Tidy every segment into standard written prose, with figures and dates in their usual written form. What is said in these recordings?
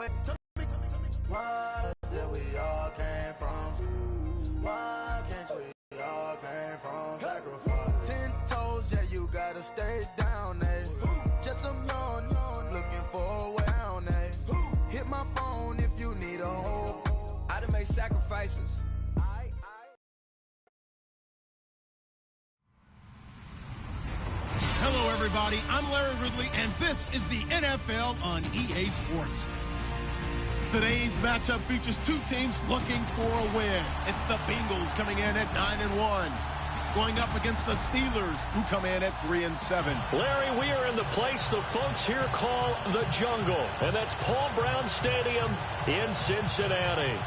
away. Why that we all came from? Why can't we all came from sacrifice? 10 toes, yeah, you gotta stay down, eh? Just some yawn, looking for a way down, eh? Hit my phone if you need a hold. I done made sacrifices. Hello, everybody. I'm Larry Ridley, and this is the NFL on EA Sports. Today's matchup features two teams looking for a win. It's the Bengals coming in at 9-1, going up against the Steelers, who come in at 3-7. Larry, we are in the place the folks here call the Jungle, and that's Paul Brown Stadium in Cincinnati.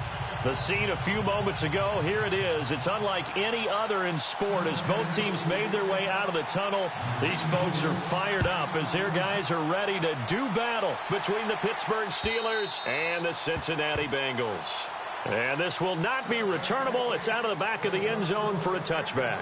The scene a few moments ago, here it is. It's unlike any other in sport as both teams made their way out of the tunnel. These folks are fired up as their guys are ready to do battle between the Pittsburgh Steelers and the Cincinnati Bengals. And this will not be returnable. It's out of the back of the end zone for a touchback.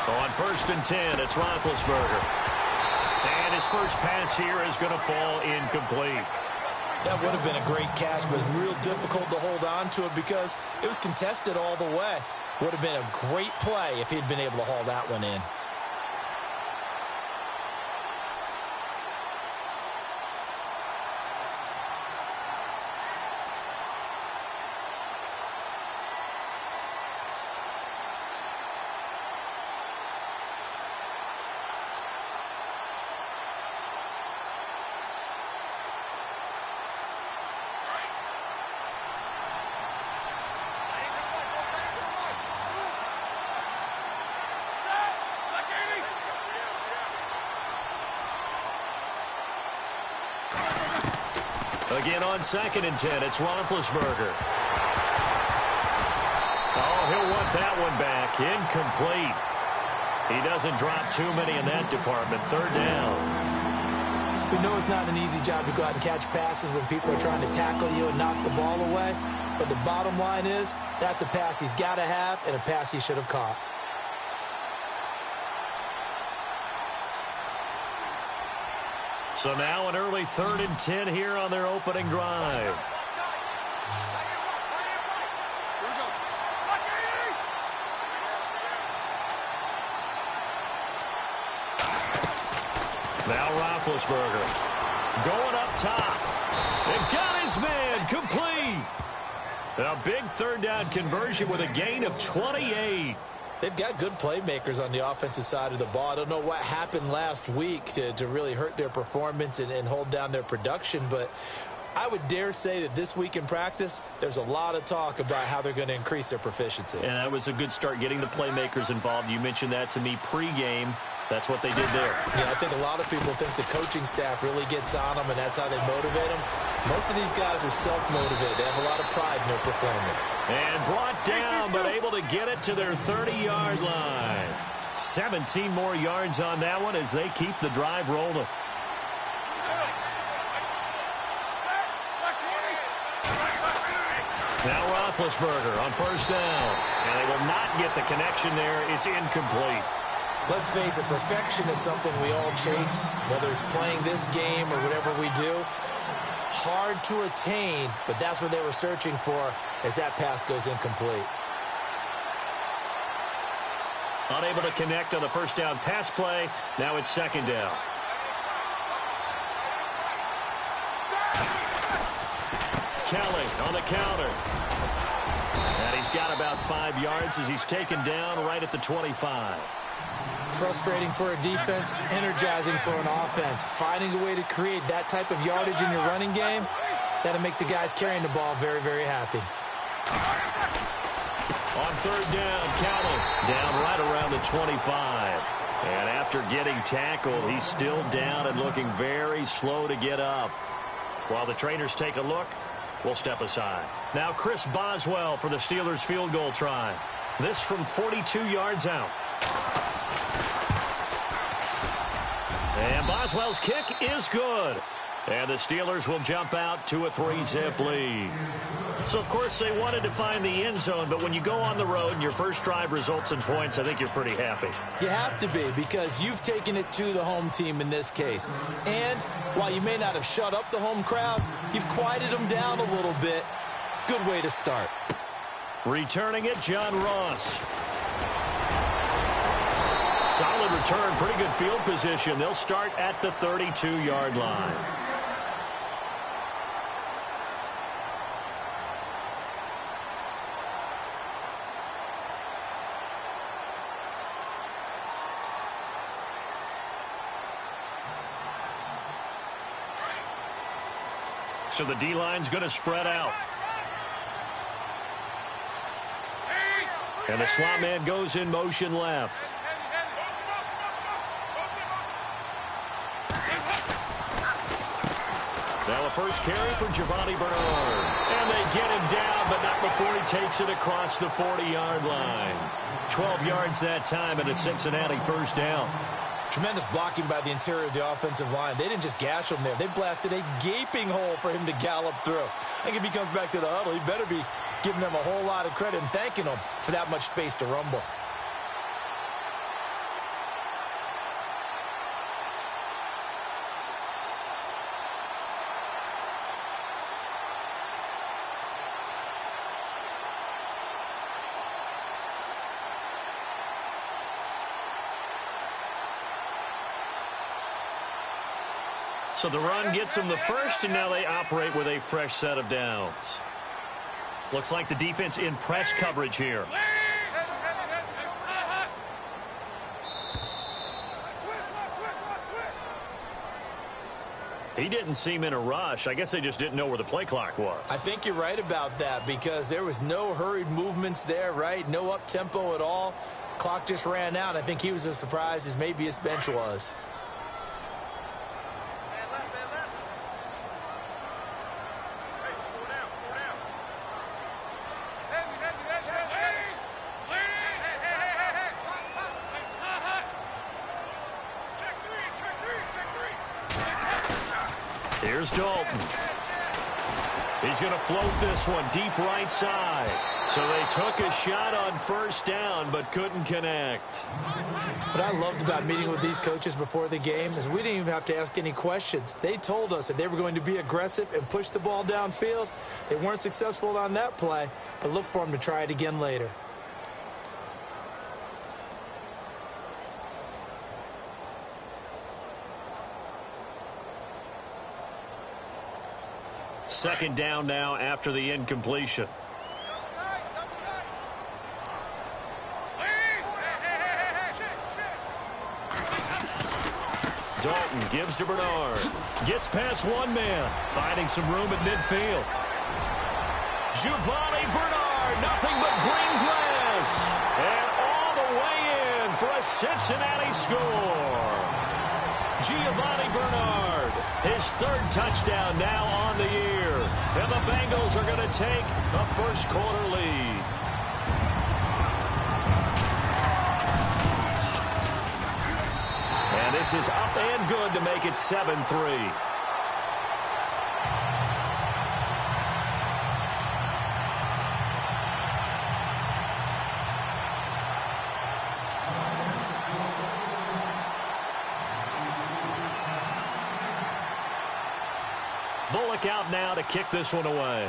On 1st and 10, it's Roethlisberger. And his first pass here is going to fall incomplete. That would have been a great catch, but it's real difficult to hold on to it because it was contested all the way. Would have been a great play if he'd been able to haul that one in. Again on 2nd and 10, it's Roethlisberger. Oh, he'll want that one back. Incomplete. He doesn't drop too many in that department. 3rd down. We know it's not an easy job to go out and catch passes when people are trying to tackle you and knock the ball away. But the bottom line is, that's a pass he's got to have and a pass he should have caught. So now an early 3rd and 10 here on their opening drive. Now Roethlisberger going up top. They've got his man complete. A big 3rd down conversion with a gain of 28. They've got good playmakers on the offensive side of the ball. I don't know what happened last week to really hurt their performance and hold down their production, but I would dare say that this week in practice, there's a lot of talk about how they're going to increase their proficiency. And that was a good start getting the playmakers involved. You mentioned that to me pregame. That's what they did there. Yeah, I think a lot of people think the coaching staff really gets on them, and that's how they motivate them. Most of these guys are self-motivated. They have a lot of pride in their performance. And brought down, but able to get it to their 30-yard line. 17 more yards on that one as they keep the drive rolling. Now Roethlisberger on 1st down. And they will not get the connection there. It's incomplete. Let's face it, perfection is something we all chase, whether it's playing this game or whatever we do. Hard to attain, but that's what they were searching for as that pass goes incomplete. Unable to connect on the 1st down pass play. Now it's 2nd down. Kelly on the counter. And he's got about 5 yards as he's taken down right at the 25. Frustrating for a defense, energizing for an offense. Finding a way to create that type of yardage in your running game, that'll make the guys carrying the ball very, very happy. On third down, count it. Down right around the 25. And after getting tackled, he's still down and looking very slow to get up. While the trainers take a look, we'll step aside. Now Chris Boswell for the Steelers field goal try. This from 42 yards out. And Boswell's kick is good. And the Steelers will jump out to a 3-zip lead. So, of course, they wanted to find the end zone, but when you go on the road and your first drive results in points, I think you're pretty happy. You have to be, because you've taken it to the home team in this case. And while you may not have shut up the home crowd, you've quieted them down a little bit. Good way to start. Returning it, John Ross. Solid return, pretty good field position. They'll start at the 32-yard line. So the D-line's going to spread out. And the slot man goes in motion left. Now a first carry for Giovanni Bernard. And they get him down, but not before he takes it across the 40-yard line. 12 yards that time, and a Cincinnati first down. Tremendous blocking by the interior of the offensive line. They didn't just gash him there. They blasted a gaping hole for him to gallop through. I think if he comes back to the huddle, he better be giving them a whole lot of credit and thanking them for that much space to rumble. So the run gets them the first, and now they operate with a fresh set of downs. Looks like the defense in press coverage here. He didn't seem in a rush. I guess they just didn't know where the play clock was. I think you're right about that, because there was no hurried movements there, right? No up-tempo at all. Clock just ran out. I think he was as surprised as maybe his bench was. Here's Dalton. He's going to float this one deep right side. So they took a shot on first down, but couldn't connect. What I loved about meeting with these coaches before the game is we didn't even have to ask any questions. They told us that they were going to be aggressive and push the ball downfield. They weren't successful on that play, but look for them to try it again later. Second down now after the incompletion. Dalton gives to Bernard. Gets past one man. Finding some room at midfield. Giovanni Bernard. Nothing but green glass. And all the way in for a Cincinnati score. Giovanni Bernard. His third touchdown now on the year. And the Bengals are going to take a first quarter lead. And this is up and good to make it 7-3. Bullock out now to kick this one away.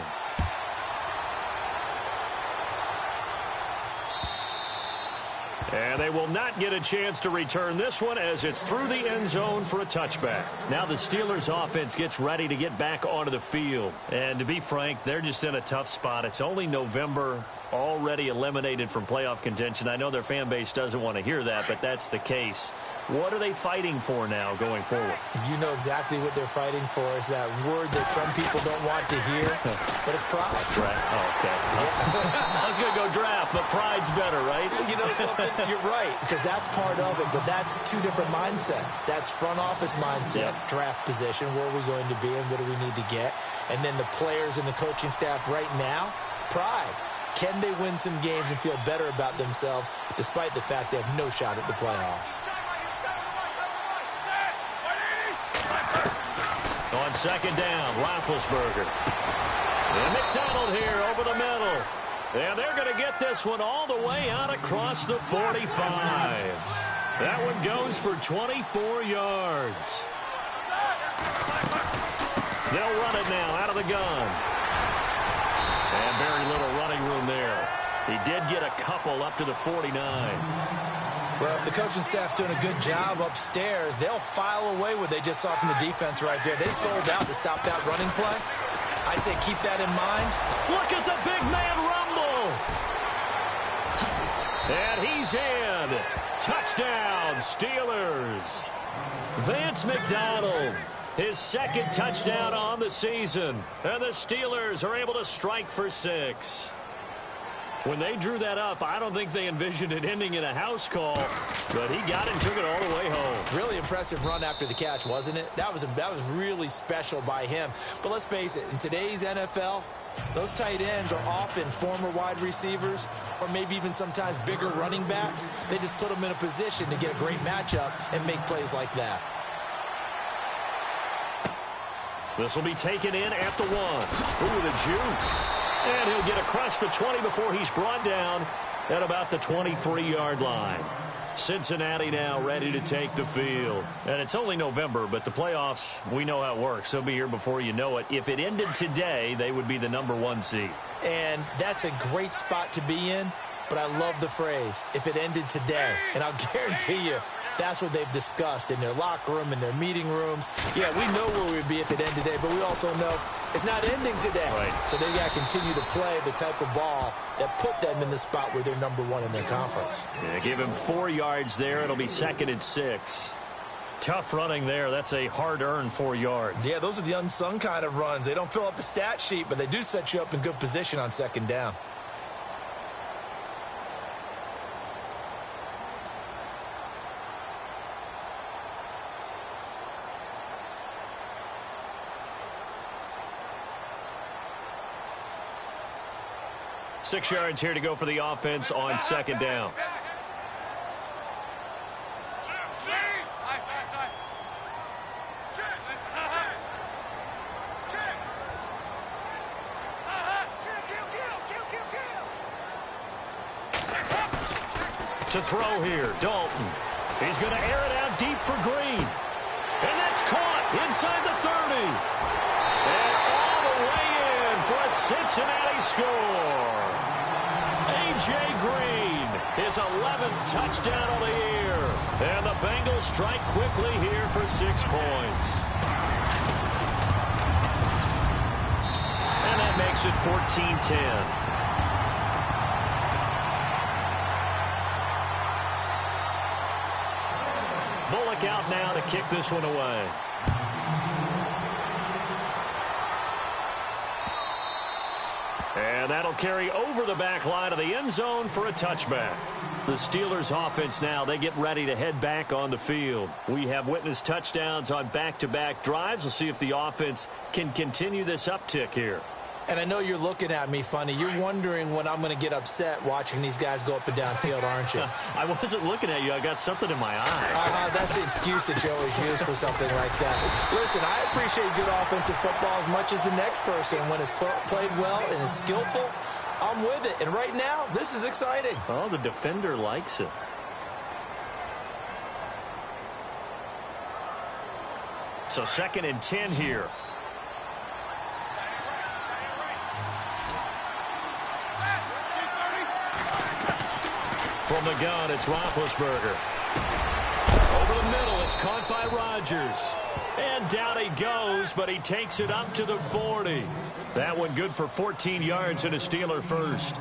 And they will not get a chance to return this one as it's through the end zone for a touchback. Now the Steelers offense gets ready to get back onto the field. And to be frank, they're just in a tough spot. It's only November, already eliminated from playoff contention. I know their fan base doesn't want to hear that, but that's the case. What are they fighting for now going forward? You know exactly what they're fighting for. Is that word that some people don't want to hear, but it's pride. Draft. Oh, okay. I was going to go draft, but pride's better, right? You know something? You're right, because that's part of it, but that's two different mindsets. That's front office mindset, draft position, where are we going to be and what do we need to get? And then the players and the coaching staff right now, pride. Can they win some games and feel better about themselves despite the fact they have no shot at the playoffs? On second down, Roethlisberger. And McDonald here over the middle. And they're going to get this one all the way out across the 45. That one goes for 24 yards. They'll run it now out of the gun. And very little running room there. He did get a couple up to the 49. Well, if the coaching staff's doing a good job upstairs, they'll file away what they just saw from the defense right there. They sold out to stop that running play. I'd say keep that in mind. Look at the big man rumble. And he's in. Touchdown, Steelers. Vance McDonald, his second touchdown on the season. And the Steelers are able to strike for 6. When they drew that up, I don't think they envisioned it ending in a house call, but he got it and took it all the way home. Really impressive run after the catch, wasn't it? That was really special by him. But let's face it, in today's NFL, those tight ends are often former wide receivers or maybe even sometimes bigger running backs. They just put them in a position to get a great matchup and make plays like that. This will be taken in at the 1. Ooh, the juke. And he'll get across the 20 before he's brought down at about the 23-yard line. Cincinnati now ready to take the field. And it's only November, but the playoffs, we know how it works. They'll be here before you know it. If it ended today, they would be the number 1 seed. And that's a great spot to be in, but I love the phrase, if it ended today. And I'll guarantee you, that's what they've discussed in their locker room, in their meeting rooms. Yeah, we know where we'd be if it ended today, but we also know it's not ending today. Right. So they got to continue to play the type of ball that put them in the spot where they're number 1 in their conference. Yeah, give him 4 yards there. It'll be 2nd and 6. Tough running there. That's a hard-earned 4 yards. Yeah, those are the unsung kind of runs. They don't fill up the stat sheet, but they do set you up in good position on 2nd down. Six yards here to go for the offense on 2nd down. To throw here, Dalton. He's going to air it out deep for Green. And that's caught inside the 30. And all the way in for a Cincinnati score. A.J. Green, his 11th touchdown of the year. And the Bengals strike quickly here for 6 points. And that makes it 14-10. Bullock out now to kick this one away. And that'll carry over the back line of the end zone for a touchback. The Steelers offense now, they get ready to head back on the field. We have witnessed touchdowns on back-to-back drives. We'll see if the offense can continue this uptick here. And I know you're looking at me funny. You're wondering when I'm going to get upset watching these guys go up and down field, aren't you? I wasn't looking at you. I got something in my eye. That's the excuse that you always use for something like that. Listen, I appreciate good offensive football as much as the next person. When it's played well and is skillful, I'm with it. And right now, this is exciting. Oh, the defender likes it. So 2nd and 10 here. From the gun, it's Roethlisberger. Over the middle, it's caught by Rodgers. And down he goes, but he takes it up to the 40. That one good for 14 yards and a Steeler first.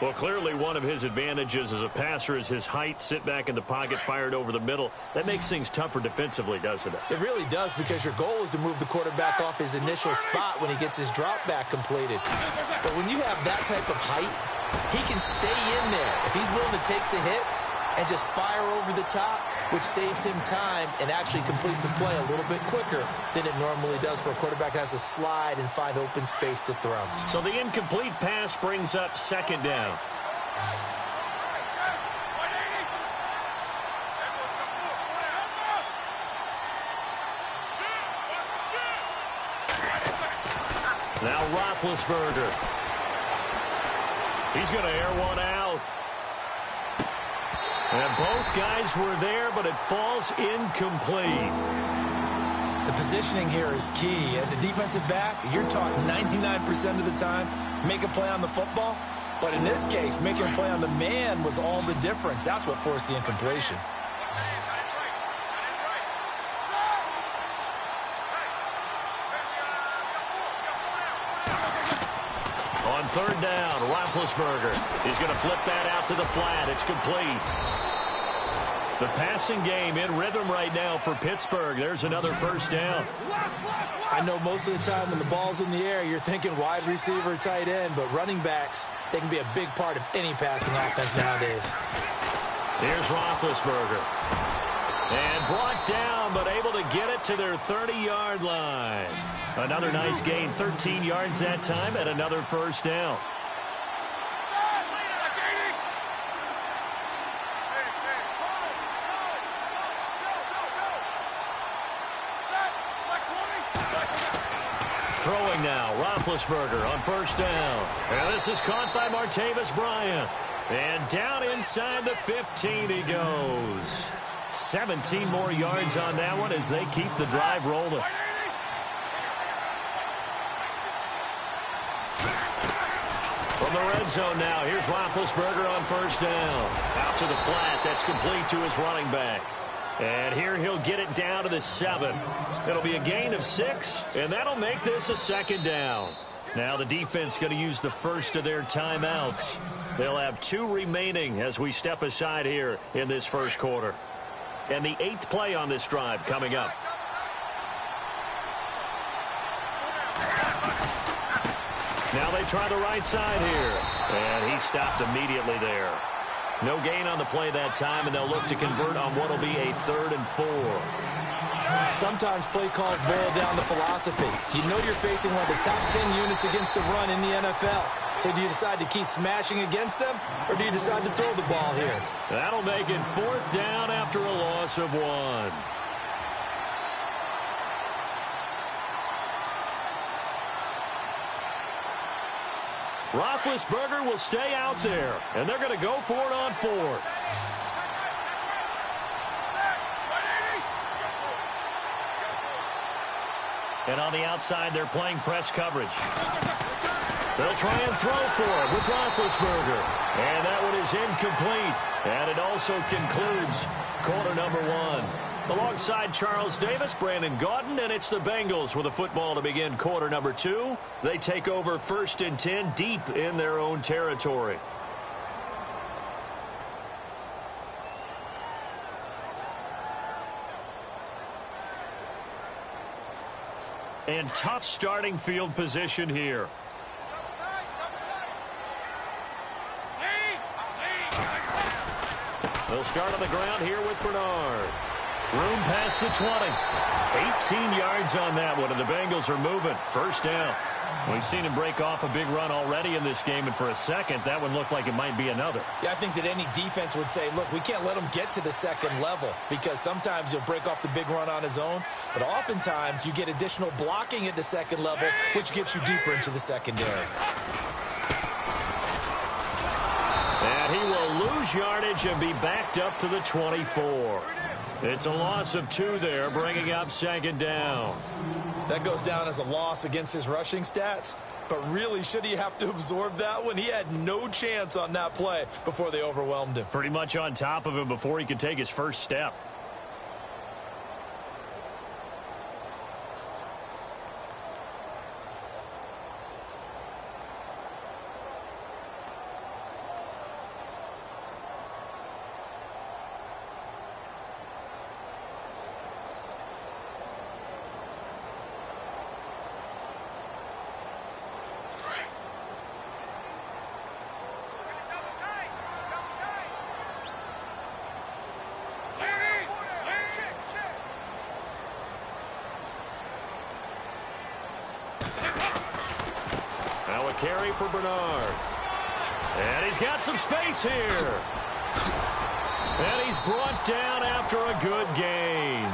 Well, clearly one of his advantages as a passer is his height. Sit back in the pocket, fired over the middle. That makes things tougher defensively, doesn't it? It really does, because your goal is to move the quarterback off his initial spot when he gets his drop back completed. But when you have that type of height, he can stay in there if he's willing to take the hits and just fire over the top, which saves him time and actually completes a play a little bit quicker than it normally does for a quarterback who has to slide and find open space to throw. So the incomplete pass brings up second down. Now Roethlisberger. He's going to air one out. And both guys were there, but it falls incomplete. The positioning here is key. As a defensive back, you're taught 99% of the time, make a play on the football. But in this case, making a play on the man was all the difference. That's what forced the incompletion. On third down, Roethlisberger. He's going to flip that out to the flat. It's complete. The passing game in rhythm right now for Pittsburgh. There's another first down. I know most of the time when the ball's in the air, you're thinking wide receiver, tight end, but running backs, they can be a big part of any passing offense nowadays. Here's Roethlisberger. And brought down, but able to get it to their 30-yard line. Another nice gain, 13 yards that time, and another first down. Throwing now, Roethlisberger on first down. And this is caught by Martavis Bryant. And down inside the 15 he goes. 17 more yards on that one as they keep the drive rolling. From the red zone now, here's Roethlisberger on first down. Out to the flat, that's complete to his running back. And here he'll get it down to the 7. It'll be a gain of 6, and that'll make this a second down. Now the defense going to use the first of their timeouts. They'll have 2 remaining as we step aside here in this first quarter. And the 8th play on this drive coming up. Now they try the right side here. And he stopped immediately there. No gain on the play that time, and they'll look to convert on what will be a 3rd and 4. Sometimes play calls boil down to philosophy. You know you're facing one of the top 10 units against the run in the NFL. So do you decide to keep smashing against them, or do you decide to throw the ball here? That'll make it 4th down after a loss of 1. Roethlisberger will stay out there, and they're going to go for it on 4th. And on the outside, they're playing press coverage. They'll try and throw for it with Roethlisberger. And that one is incomplete. And it also concludes quarter number 1. Alongside Charles Davis, Brandon Gaudin, and it's the Bengals with a football to begin quarter number 2. They take over 1st and 10 deep in their own territory. And tough starting field position here. They'll start on the ground here with Bernard. Room past the 20. 18 yards on that one, and the Bengals are moving. First down. We've seen him break off a big run already in this game, and for a second, that one looked like it might be another. Yeah, I think that any defense would say, look, we can't let him get to the second level, because sometimes he'll break off the big run on his own, but oftentimes you get additional blocking at the second level, which gets you deeper into the secondary. And he will lose yardage and be backed up to the 24. It's a loss of 2 there, bringing up second down. That goes down as a loss against his rushing stats. But really, should he have to absorb that one? He had no chance on that play before they overwhelmed him. Pretty much on top of him before he could take his first step. Now a carry for Bernard. And he's got some space here. And he's brought down after a good gain.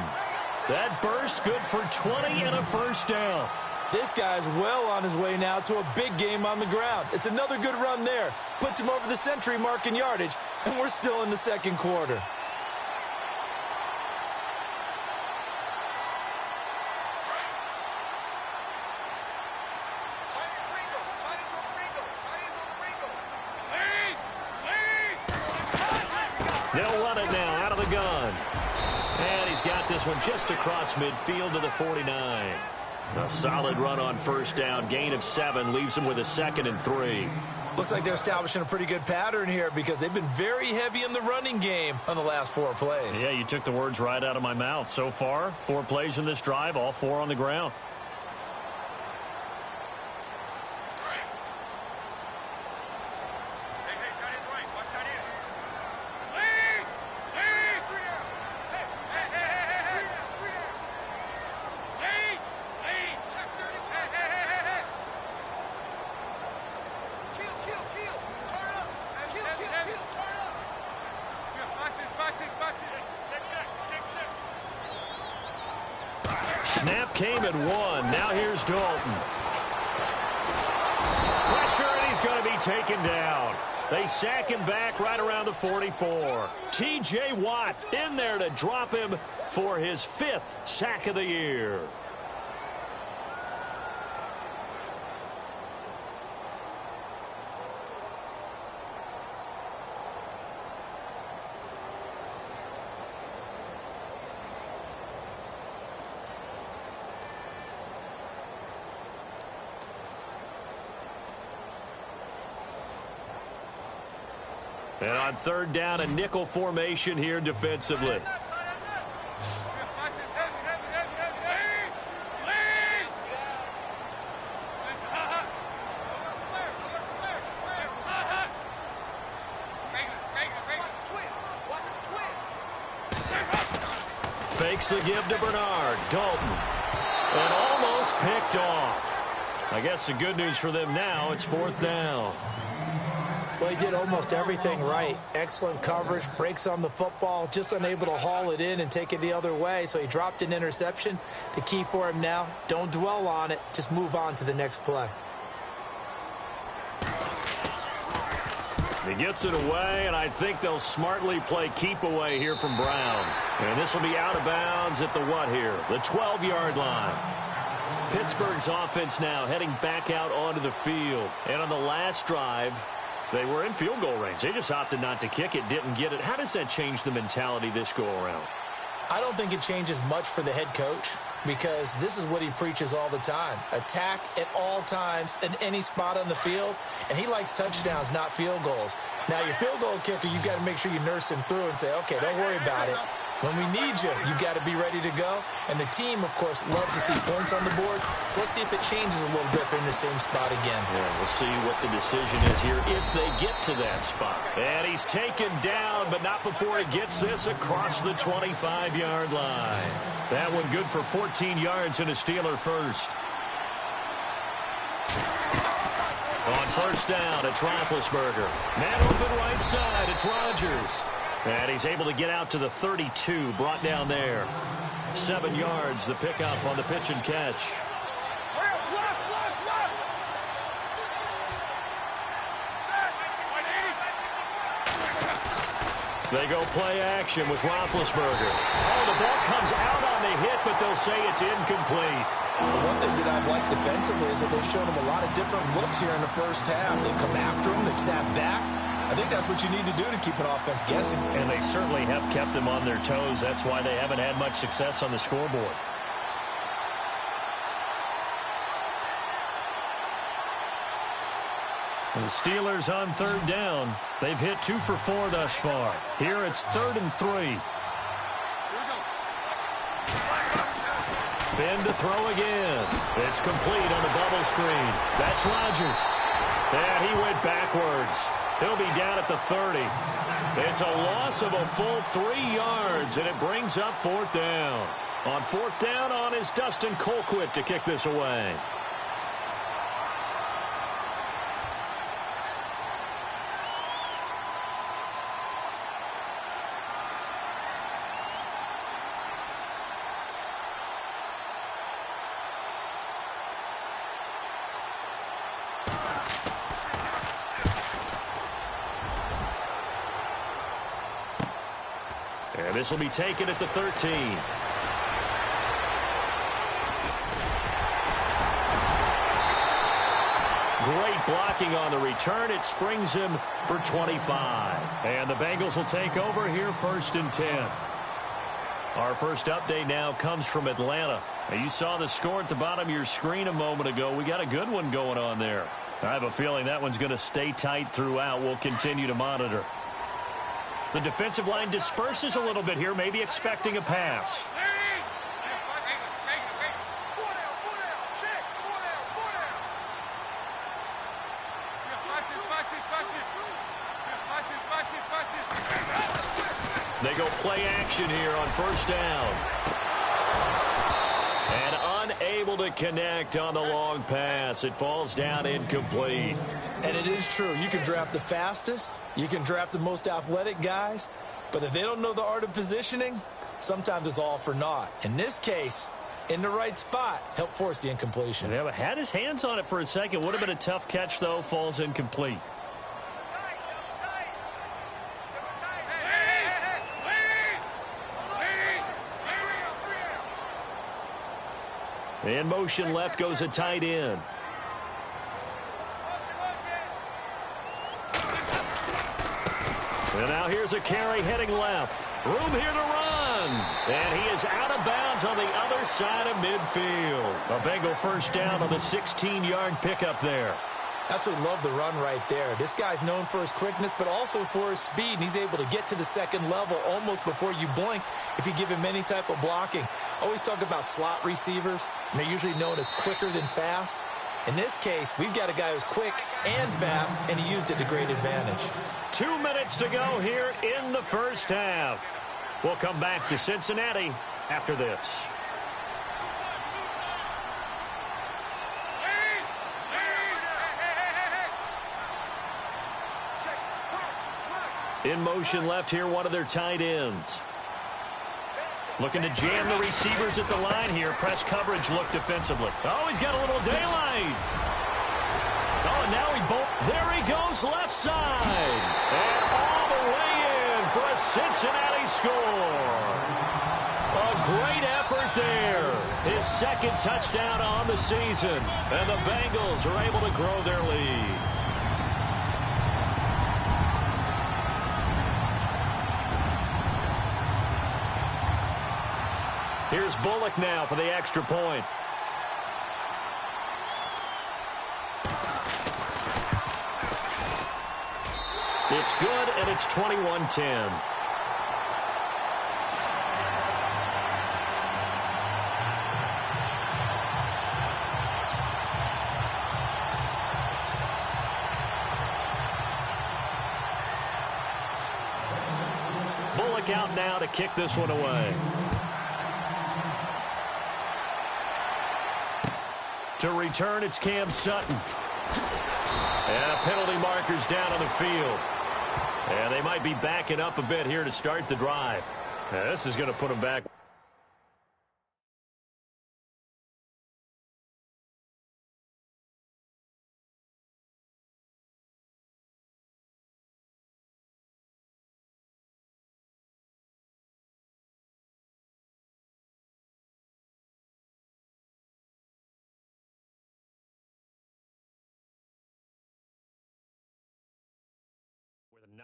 That burst good for 20 and a first down. This guy's well on his way now to a big game on the ground. It's another good run there. Puts him over the century mark in yardage, and we're still in the second quarter. They'll run it now out of the gun. And he's got this one just across midfield to the 49. A solid run on first down. Gain of 7 leaves him with a 2nd and 3. Looks like they're establishing a pretty good pattern here because they've been very heavy in the running game on the last 4 plays. Yeah, you took the words right out of my mouth. So far, 4 plays in this drive, all 4 on the ground. Snap came at 1. Now here's Dalton. Pressure, and he's going to be taken down. They sack him back right around the 44. T.J. Watt in there to drop him for his 5th sack of the year. And on 3rd down, a nickel formation here defensively. Fakes the give to Bernard. Dalton. And almost picked off. I guess the good news for them now, it's 4th down. Well, he did almost everything right. Excellent coverage, breaks on the football, just unable to haul it in and take it the other way. So he dropped an interception. The key for him now, don't dwell on it. Just move on to the next play. He gets it away, and I think they'll smartly play keep away here from Brown. And this will be out of bounds at the what here? The 12-yard line. Pittsburgh's offense now heading back out onto the field. And on the last drive, they were in field goal range. They just opted not to kick it, didn't get it. How does that change the mentality this go-around? I don't think it changes much for the head coach because this is what he preaches all the time. Attack at all times in any spot on the field, and he likes touchdowns, not field goals. Now, your field goal kicker, you've got to make sure you nurse him through and say, okay, don't worry about it. When we need you, you've got to be ready to go. And the team, of course, loves to see points on the board. So let's see if it changes a little bit. They're in the same spot again. Yeah, we'll see what the decision is here if they get to that spot. And he's taken down, but not before he gets this across the 25-yard line. That one good for 14 yards and a Steeler first. On first down, it's Roethlisberger. Man open right side, it's Rodgers. And he's able to get out to the 32, brought down there. 7 yards, the pickup on the pitch and catch. They go play action with Roethlisberger. Oh, the ball comes out on the hit, but they'll say it's incomplete. One thing that I've liked defensively is that they've shown him a lot of different looks here in the first half. They've come after him. They've sat back. I think that's what you need to do to keep an offense guessing. And they certainly have kept them on their toes. That's why they haven't had much success on the scoreboard. And the Steelers on third down. They've hit 2 for 4 thus far. Here it's 3rd and 3. Ben to throw again. It's complete on the bubble screen. That's Rodgers. And he went backwards. He'll be down at the 30. It's a loss of a full 3 yards, and it brings up 4th down. On 4th down on is Dustin Colquitt to kick this away. And this will be taken at the 13. Great blocking on the return. It springs him for 25. And the Bengals will take over here 1st and 10. Our first update now comes from Atlanta. Now, you saw the score at the bottom of your screen a moment ago. We got a good one going on there. I have a feeling that one's going to stay tight throughout. We'll continue to monitor. The defensive line disperses a little bit here, maybe expecting a pass. They go play action here on 1st down. And unable to connect on the long pass. It falls down incomplete. And it is true. You can draft the fastest. You can draft the most athletic guys. But if they don't know the art of positioning, sometimes it's all for naught. In this case, in the right spot, help force the incompletion. Yeah, but had his hands on it for a second. Would have been a tough catch, though. Falls incomplete. In motion left goes a tight end. And now here's a carry heading left. Room here to run. And he is out of bounds on the other side of midfield. A Bengal 1st down on the 16-yard pickup there. Absolutely love the run right there. This guy's known for his quickness, but also for his speed. And he's able to get to the 2nd level almost before you blink if you give him any type of blocking. Always talk about slot receivers, and they're usually known as quicker than fast. In this case, we've got a guy who's quick and fast, and he used it to great advantage. 2 minutes to go here in the first half. We'll come back to Cincinnati after this. In motion left here, one of their tight ends. Looking to jam the receivers at the line here. Press coverage look defensively. Oh, he's got a little daylight. Oh, and now there he goes left side. And all the way in for a Cincinnati score. A great effort there. His 2nd touchdown on the season. And the Bengals are able to grow their lead. Here's Bullock now for the extra point. It's good, and it's 21-10. Bullock out now to kick this one away. To return, it's Cam Sutton. And penalty markers down on the field. And they might be backing up a bit here to start the drive. Now, this is going to put them back.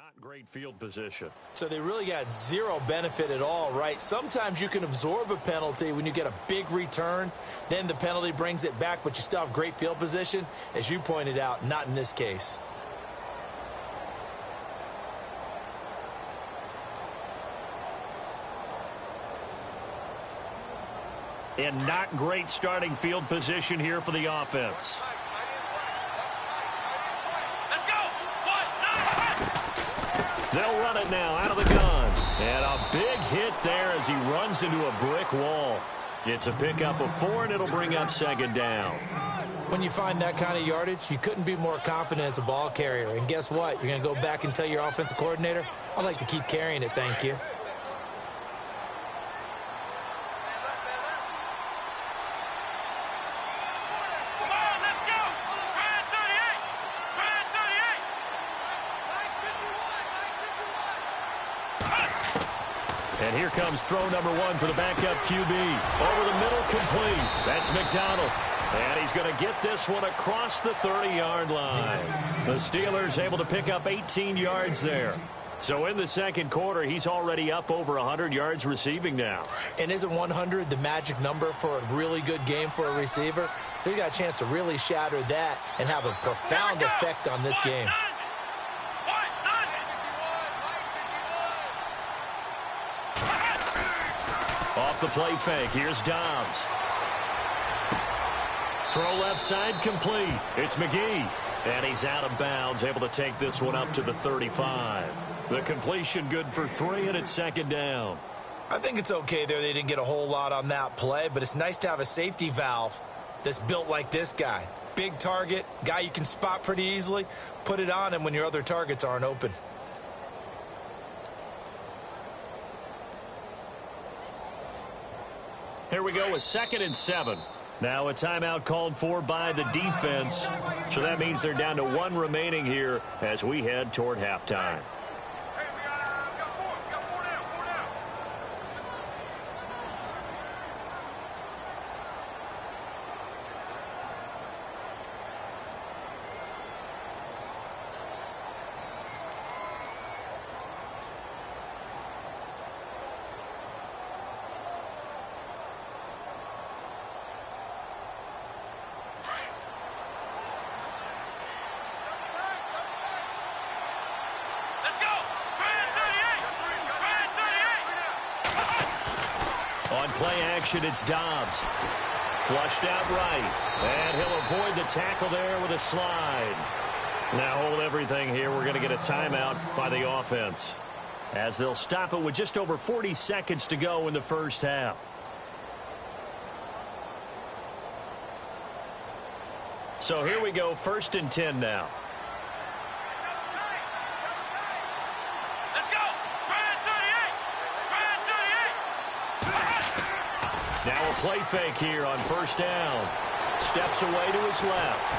Not great field position. So they really got zero benefit at all, right? Sometimes you can absorb a penalty when you get a big return. Then the penalty brings it back, but you still have great field position. As you pointed out, not in this case. And not great starting field position here for the offense. They'll run it now out of the gun. And a big hit there as he runs into a brick wall. It's a pickup of 4, and it'll bring up second down. When you find that kind of yardage, you couldn't be more confident as a ball carrier. And guess what? You're going to go back and tell your offensive coordinator, I'd like to keep carrying it, thank you. And here comes throw number 1 for the backup QB. Over the middle, complete. That's McDonald. And he's going to get this one across the 30-yard line. The Steelers able to pick up 18 yards there. So in the second quarter, he's already up over 100 yards receiving now. And isn't 100 the magic number for a really good game for a receiver? So he got a chance to really shatter that and have a profound effect on this game. Off the play fake, here's Dobbs. Throw left side, complete. It's McGee. And he's out of bounds, able to take this one up to the 35. The completion good for 3, and it's second down. I think it's okay there. They didn't get a whole lot on that play, but it's nice to have a safety valve that's built like this guy. Big target, guy you can spot pretty easily. Put it on him when your other targets aren't open. Here we go with 2nd and 7. Now a timeout called for by the defense. So that means they're down to 1 remaining here as we head toward halftime. On play action, it's Dobbs. Flushed out right. And he'll avoid the tackle there with a slide. Now hold everything here. We're going to get a timeout by the offense, as they'll stop it with just over 40 seconds to go in the first half. So here we go, 1st and 10 now. Now a play fake here on 1st down. Steps away to his left.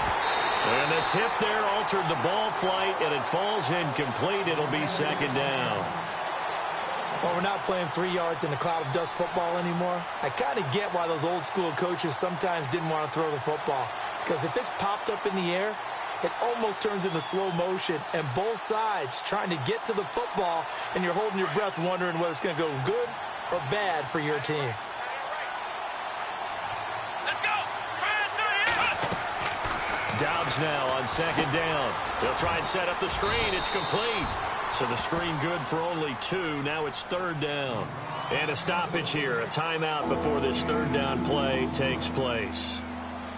And the tip there altered the ball flight, and it falls incomplete. It'll be second down. Well, we're not playing 3 yards in a cloud of dust football anymore. I kind of get why those old school coaches sometimes didn't want to throw the football. Because if it's popped up in the air, it almost turns into slow motion, and both sides trying to get to the football, and you're holding your breath wondering whether it's going to go good or bad for your team. Dobbs now on 2nd down. They'll try and set up the screen. It's complete. So the screen good for only 2. Now it's 3rd down. And a stoppage here. A timeout before this 3rd down play takes place,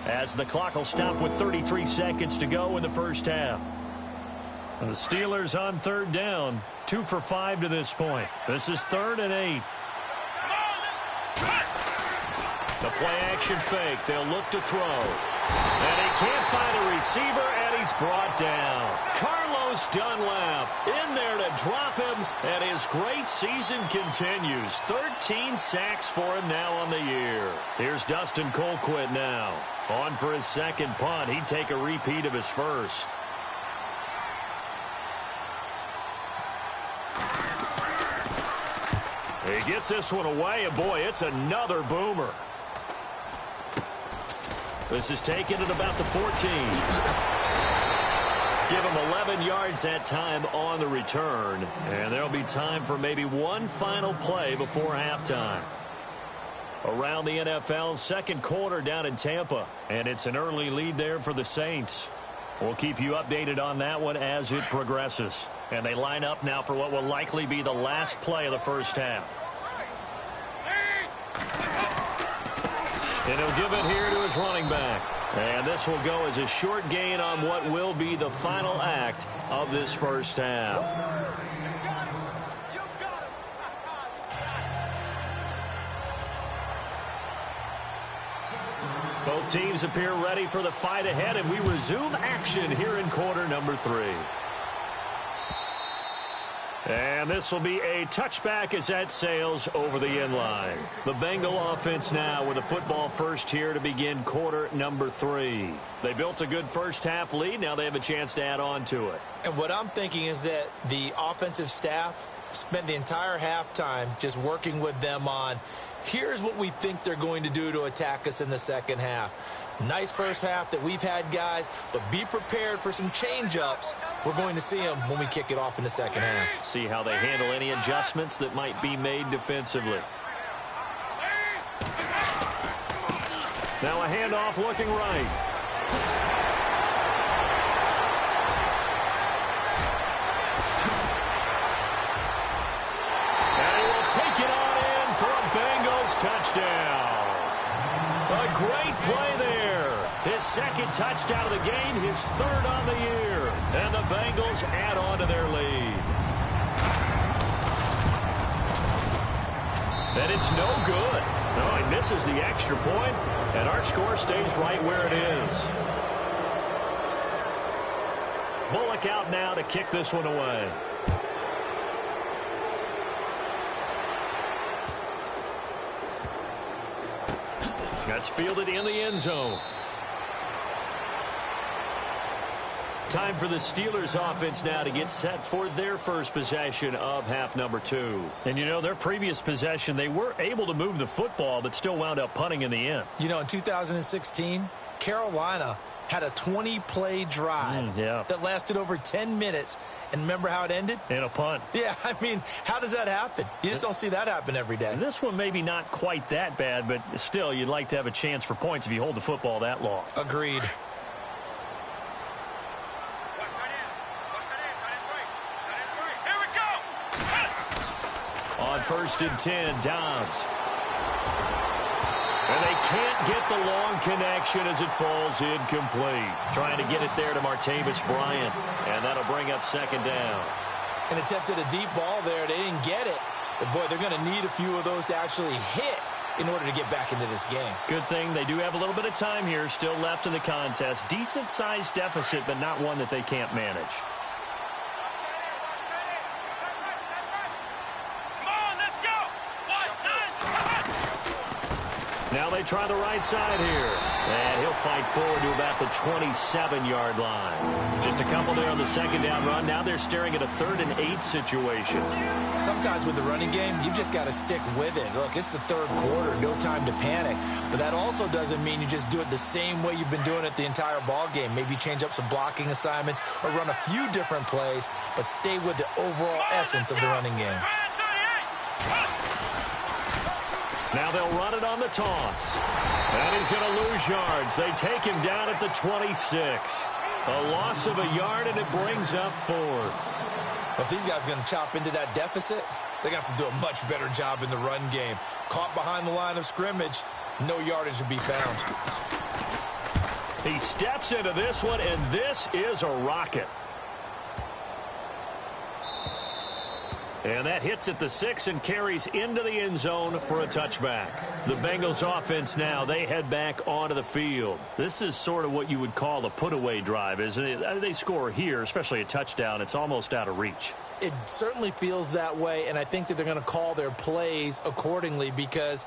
as the clock will stop with 33 seconds to go in the first half. And the Steelers on 3rd down. 2 for 5 to this point. This is 3rd and 8. The play action fake. They'll look to throw. And he can't find a receiver, and he's brought down. Carlos Dunlap in there to drop him, and his great season continues. 13 sacks for him now on the year. Here's Dustin Colquitt now. On for his 2nd punt. He'd take a repeat of his first. He gets this one away, and boy, it's another boomer. This is taken at about the 14. give him 11 yards that time on the return. And there'll be time for maybe one final play before halftime. Around the NFL, second quarter down in Tampa. And it's an early lead there for the Saints. We'll keep you updated on that one as it progresses. And they line up now for what will likely be the last play of the first half. And he'll give it here to his running back. And this will go as a short gain on what will be the final act of this first half. Both teams appear ready for the fight ahead, and we resume action here in quarter number 3. And this will be a touchback as that sails over the end line. The Bengal offense now with a football first here to begin quarter number 3. They built a good first half lead. Now they have a chance to add on to it. And what I'm thinking is that the offensive staff spent the entire halftime just working with them on, here's what we think they're going to do to attack us in the second half. Nice first half that we've had, guys, but be prepared for some change-ups. We're going to see them when we kick it off in the second half. See how they handle any adjustments that might be made defensively. Now a handoff looking right. And he will take it on in for a Bengals touchdown. A great play there. His second touchdown of the game, his third on the year. And the Bengals add on to their lead. And it's no good. No, he misses the extra point, and our score stays right where it is. Bullock out now to kick this one away. That's fielded in the end zone. Time for the Steelers offense now to get set for their first possession of half number 2. And, you know, their previous possession, they were able to move the football, but still wound up punting in the end. You know, in 2016, Carolina had a 20-play drive that lasted over 10 minutes. And remember how it ended? In a punt. Yeah, I mean, how does that happen? You just don't see that happen every day. And this one maybe not quite that bad, but still, you'd like to have a chance for points if you hold the football that long. Agreed. On 1st and 10, Dobbs. And they can't get the long connection as it falls incomplete. Trying to get it there to Martavis Bryant. And that'll bring up second down. An attempt at a deep ball there. They didn't get it. But, boy, they're going to need a few of those to actually hit in order to get back into this game. Good thing they do have a little bit of time here still left in the contest. Decent-sized deficit, but not one that they can't manage. Now they try the right side here. And he'll fight forward to about the 27-yard line. Just a couple there on the second down run. Now they're staring at a 3rd and 8 situation. Sometimes with the running game, you've just got to stick with it. Look, it's the third quarter, no time to panic. But that also doesn't mean you just do it the same way you've been doing it the entire ball game. Maybe change up some blocking assignments or run a few different plays, but stay with the overall essence of the running game. Now they'll run it on the toss. And he's going to lose yards. They take him down at the 26. A loss of a yard, and it brings up 4th. If these guys are going to chop into that deficit, they're going to have to do a much better job in the run game. Caught behind the line of scrimmage, no yardage to be found. He steps into this one, and this is a rocket. And that hits at the 6 and carries into the end zone for a touchback. The Bengals offense now, they head back onto the field. This is sort of what you would call a put-away drive, isn't it? They score here, especially a touchdown. It's almost out of reach. It certainly feels that way, and I think that they're going to call their plays accordingly because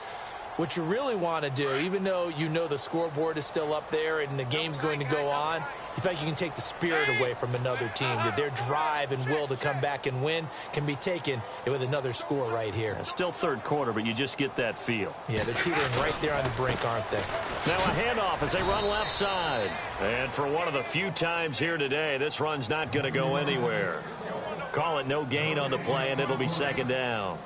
what you really want to do, even though you know the scoreboard is still up there and the game's going to go on, you feel like you can take the spirit away from another team, that their drive and will to come back and win can be taken with another score right here. Yeah, still third quarter, but you just get that feel. Yeah, they're teetering right there on the brink, aren't they? Now a handoff as they run left side. And for one of the few times here today, this run's not going to go anywhere. Call it no gain on the play, and it'll be second down.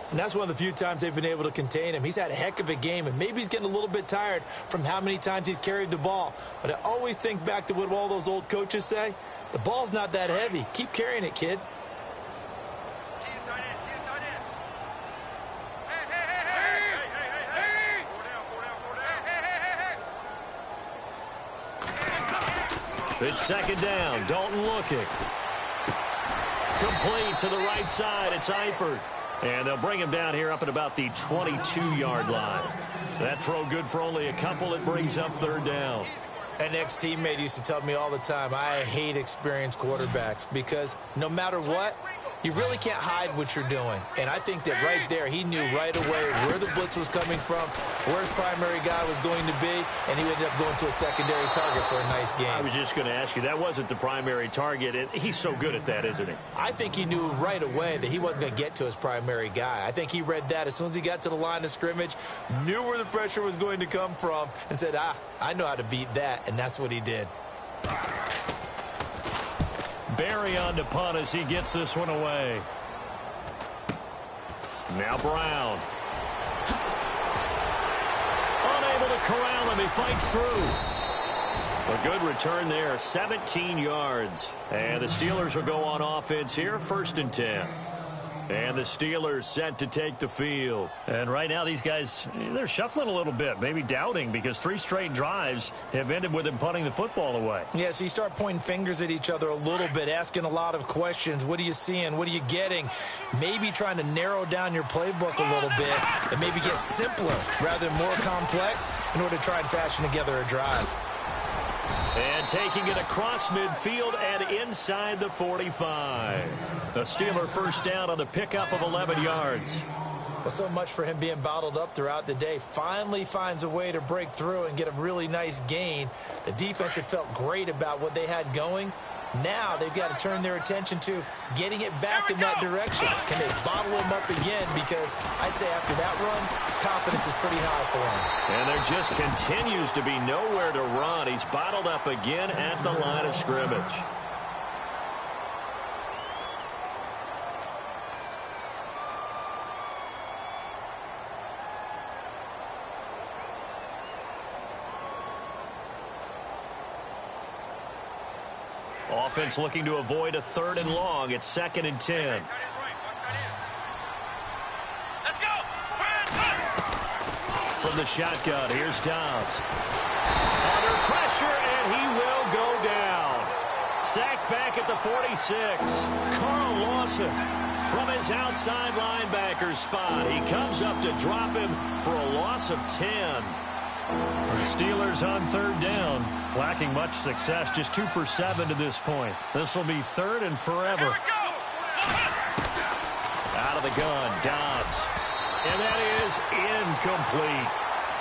And that's one of the few times they've been able to contain him. He's had a heck of a game, and maybe he's getting a little bit tired from how many times he's carried the ball. But I always think back to what all those old coaches say. The ball's not that heavy. Keep carrying it, kid. It's second down. Dalton looking. Complete to the right side. It's Eifert. And they'll bring him down here up at about the 22-yard line. That throw good for only a couple. It brings up third down. An ex-teammate used to tell me all the time, I hate experienced quarterbacks because no matter what, you really can't hide what you're doing. And I think that right there, he knew right away where the blitz was coming from, where his primary guy was going to be, and he ended up going to a secondary target for a nice game. I was just going to ask you, that wasn't the primary target. He's so good at that, isn't he? I think he knew right away that he wasn't going to get to his primary guy. I think he read that as soon as he got to the line of scrimmage, knew where the pressure was going to come from, and said, I know how to beat that, and that's what he did. Barry on to punt as he gets this one away. Now Brown. Unable to corral him. He fights through. A good return there. 17 yards. And the Steelers will go on offense here. 1st and 10. And the Steelers set to take the field. And right now these guys, they're shuffling a little bit, maybe doubting, because 3 straight drives have ended with them punting the football away. Yeah, so you start pointing fingers at each other a little bit, asking a lot of questions. What are you seeing? What are you getting? Maybe trying to narrow down your playbook a little bit and maybe get simpler rather than more complex in order to try and fashion together a drive. And taking it across midfield and inside the 45. The Steeler first down on the pickup of 11 yards. Well, so much for him being bottled up throughout the day. Finally finds a way to break through and get a really nice gain. The defense had felt great about what they had going. Now they've got to turn their attention to getting it back in that direction. Can they bottle him up again? Because I'd say after that run, confidence is pretty high for him. And there just continues to be nowhere to run. He's bottled up again at the line of scrimmage. Offense looking to avoid a 3rd and long. It's 2nd and 10. From the shotgun, here's Dobbs. Under pressure, and he will go down. Sacked back at the 46. Carl Lawson from his outside linebacker spot. He comes up to drop him for a loss of 10. The Steelers on 3rd down, lacking much success, just 2 for 7 to this point. This will be 3rd and forever. Out of the gun, Dobbs. And that is incomplete.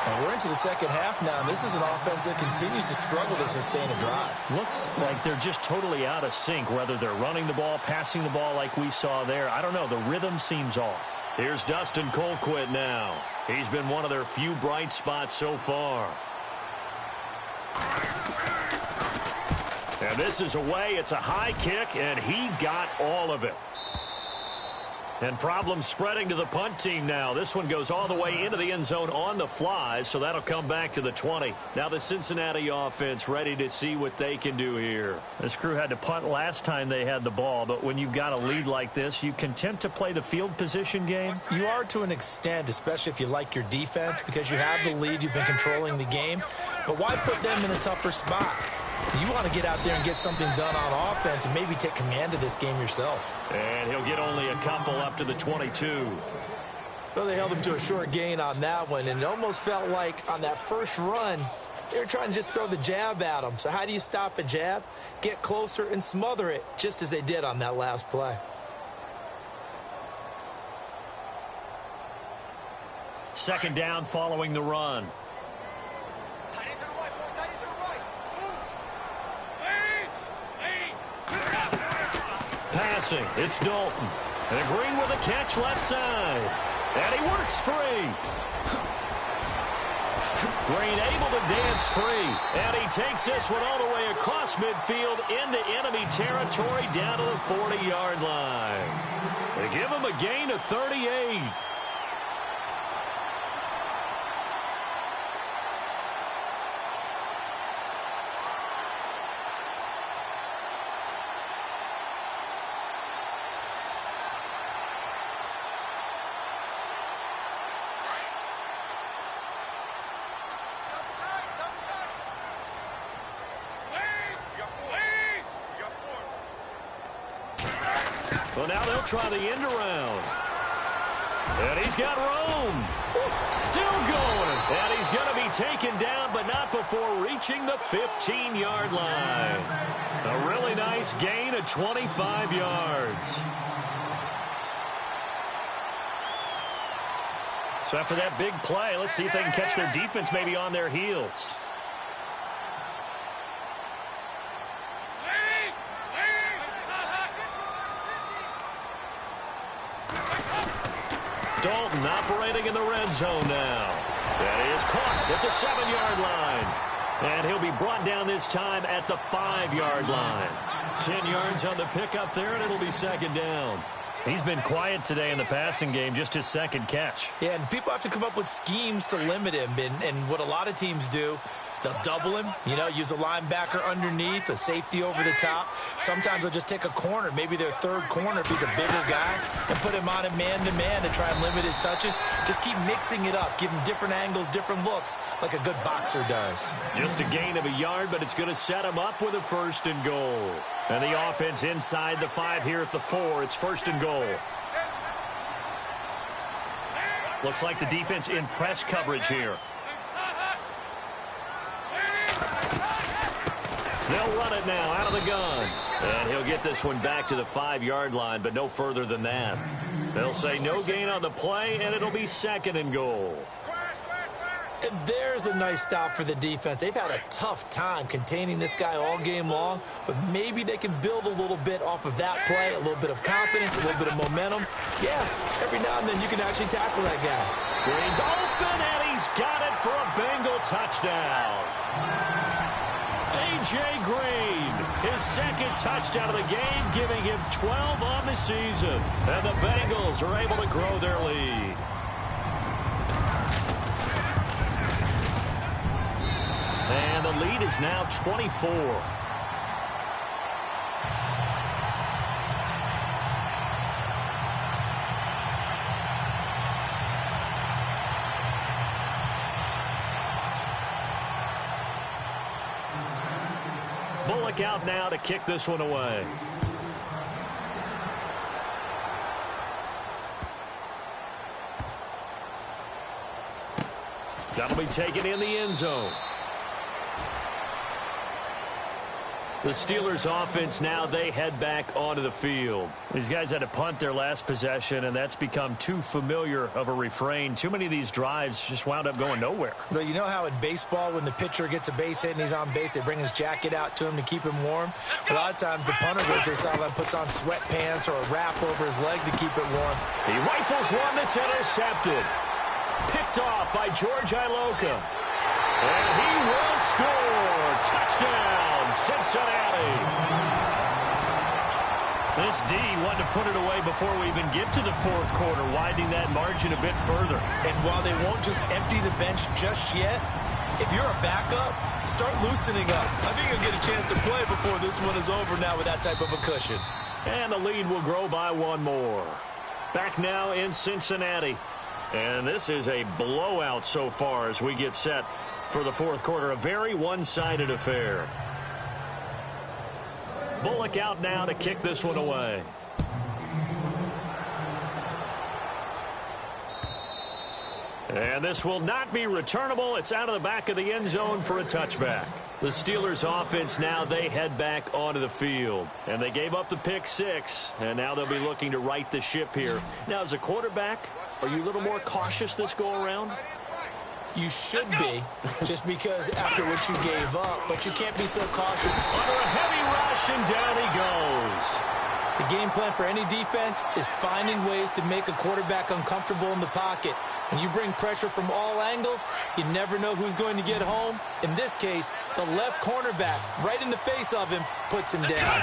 And we're into the second half now. This is an offense that continues to struggle to sustain a drive. Looks like they're just totally out of sync, whether they're running the ball, passing the ball like we saw there. I don't know. The rhythm seems off. Here's Dustin Colquitt now. He's been one of their few bright spots so far. And this is away. It's a high kick, and he got all of it. And problems spreading to the punt team now. This one goes all the way into the end zone on the fly, so that'll come back to the 20. Now the Cincinnati offense ready to see what they can do here. This crew had to punt last time they had the ball, but when you've got a lead like this, you content to play the field position game? You are to an extent, especially if you like your defense, because you have the lead, you've been controlling the game. But why put them in a tougher spot? You want to get out there and get something done on offense and maybe take command of this game yourself. And he'll get only a couple up to the 22. Well, they held him to a short gain on that one, and it almost felt like on that first run, they were trying to just throw the jab at him. So how do you stop a jab? Get closer and smother it, just as they did on that last play. Second down following the run. Passing, it's Dalton. And Green with a catch left side. And he works free. Green able to dance free. And he takes this one all the way across midfield into enemy territory down to the 40-yard line. They give him a gain of 38. Well, now they'll try the end around. And he's got room. Still going. And he's going to be taken down, but not before reaching the 15-yard line. A really nice gain of 25 yards. So after that big play, let's see if they can catch their defense maybe on their heels. Dalton operating in the red zone now. And he is caught at the 7-yard line. And he'll be brought down this time at the 5-yard line. 10 yards on the pickup there, and it'll be second down. He's been quiet today in the passing game, just his second catch. Yeah, and people have to come up with schemes to limit him. And what a lot of teams do, they'll double him, use a linebacker underneath, a safety over the top. Sometimes they'll just take a corner, maybe their third corner if he's a bigger guy, and put him on a man-to-man to try and limit his touches. Just keep mixing it up, give him different angles, different looks, like a good boxer does. Just a gain of a yard, but it's going to set him up with a 1st and goal. And the offense inside the 5 here at the 4. It's 1st and goal. Looks like the defense in press coverage here. They'll run it now out of the gun. And he'll get this one back to the 5-yard line, but no further than that. They'll say no gain on the play, and it'll be 2nd and goal. And there's a nice stop for the defense. They've had a tough time containing this guy all game long, but maybe they can build a little bit off of that play, a little bit of confidence, a little bit of momentum. Yeah, every now and then you can actually tackle that guy. Green's open, and he's got it for a Bengal touchdown. A.J. Green, his 2nd touchdown of the game, giving him 12 on the season. And the Bengals are able to grow their lead. And the lead is now 24. Bullock out now to kick this one away. That'll be taken in the end zone. The Steelers offense now, they head back onto the field. These guys had to punt their last possession, and that's become too familiar of a refrain. Too many of these drives just wound up going nowhere. But you know how in baseball, when the pitcher gets a base hit and he's on base, they bring his jacket out to him to keep him warm? A lot of times the punter goes to the sideline, puts on sweatpants or a wrap over his leg to keep it warm. He rifles one that's intercepted. Picked off by George Iloka. And he will score. Touchdown, Cincinnati. This D wanted to put it away before we even get to the 4th quarter, widening that margin a bit further. And while they won't just empty the bench just yet, if you're a backup, start loosening up. I think you'll get a chance to play before this one is over now with that type of a cushion. And the lead will grow by 1 more. Back now in Cincinnati. And this is a blowout so far as we get set for the 4th quarter. A very one-sided affair. Bullock out now to kick this one away. And this will not be returnable. It's out of the back of the end zone for a touchback. The Steelers offense now, they head back onto the field. And they gave up the pick 6. And now they'll be looking to right the ship here. Now, as a quarterback, are you a little more cautious this go-around? You should be, just because after what you gave up, but you can't be so cautious. Under a heavy rush, and down he goes. The game plan for any defense is finding ways to make a quarterback uncomfortable in the pocket. When you bring pressure from all angles, you never know who's going to get home. In this case, the left cornerback, right in the face of him, puts him down.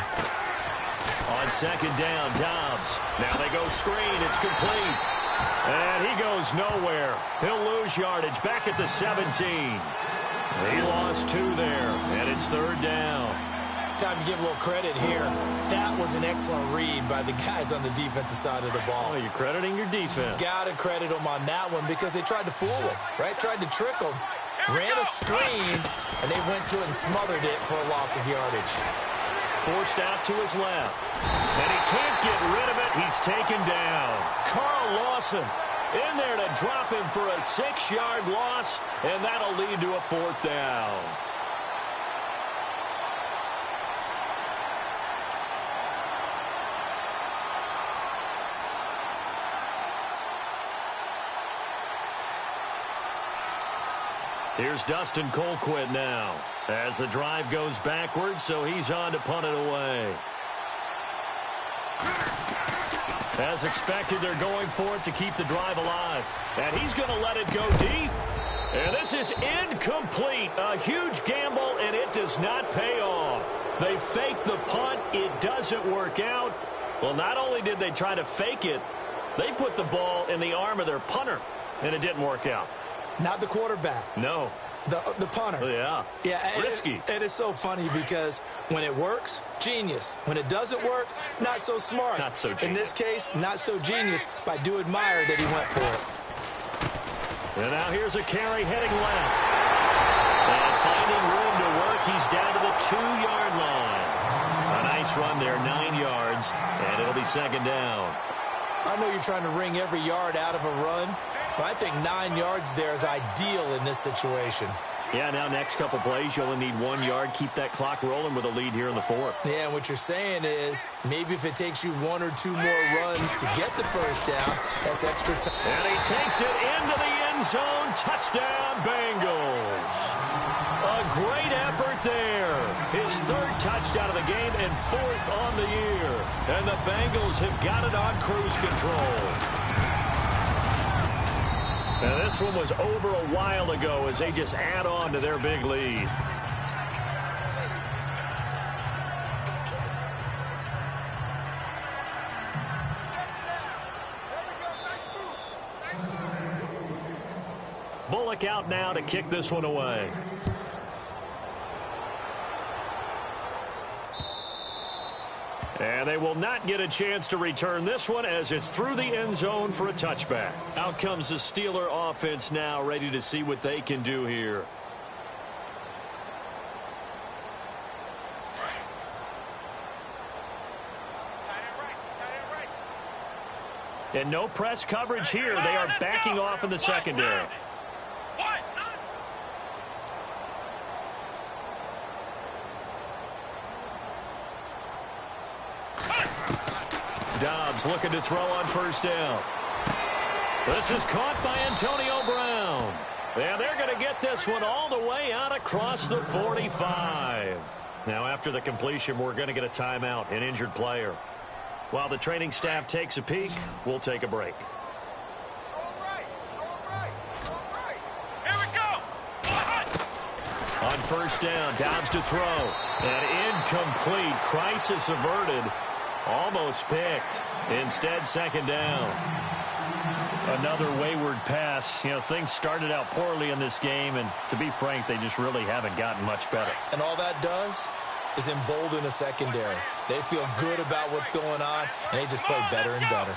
On second down, Dobbs. Now they go screen. It's complete. And he goes nowhere. He'll lose yardage back at the 17. He lost 2 there, and it's third down. Time to give a little credit here. That was an excellent read by the guys on the defensive side of the ball. Oh, you're crediting your defense. Got to credit them on that one because they tried to fool him, right? Tried to trick him. Ran a screen, and they went to it and smothered it for a loss of yardage. Forced out to his left. And he can't get rid of it. He's taken down. Carl Lawson in there to drop him for a 6-yard loss, and that'll lead to a 4th down. Here's Dustin Colquitt now as the drive goes backwards, so he's on to punt it away. As expected, they're going for it to keep the drive alive. And he's going to let it go deep. And this is incomplete. A huge gamble, and it does not pay off. They fake the punt. It doesn't work out. Well, not only did they try to fake it, they put the ball in the arm of their punter, and it didn't work out. Not the quarterback. No. The punter. Yeah. Yeah. Risky. And it's so funny because when it works, genius. When it doesn't work, not so smart. Not so genius. In this case, not so genius, but I do admire that he went for it. And now here's a carry heading left. And finding room to work, he's down to the 2-yard line. A nice run there, 9 yards, and it'll be second down. I know you're trying to wring every yard out of a run, but I think 9 yards there is ideal in this situation. Yeah, now next couple plays, you only need 1 yard. Keep that clock rolling with a lead here in the 4th. Yeah, and what you're saying is maybe if it takes you 1 or 2 more runs to get the first down, that's extra time. And he takes it into the end zone. Touchdown, Bengals. A great effort there. His 3rd touchdown of the game and 4th on the year. And the Bengals have got it on cruise control. And this one was over a while ago as they just add on to their big lead. Bullock out now to kick this one away. And they will not get a chance to return this one as it's through the end zone for a touchback. Out comes the Steeler offense now, ready to see what they can do here. And no press coverage here. They are backing off in the secondary. Dobbs looking to throw on first down. This is caught by Antonio Brown. And they're going to get this one all the way out across the 45. Now after the completion, we're going to get a timeout, an injured player. While the training staff takes a peek, we'll take a break. Here we go. On first down, Dobbs to throw. And incomplete. Crisis averted. Almost picked. Instead, second down. Another wayward pass. You know, things started out poorly in this game, and to be frank, they just really haven't gotten much better. And all that does is embolden a secondary. They feel good about what's going on, and they just play better and better.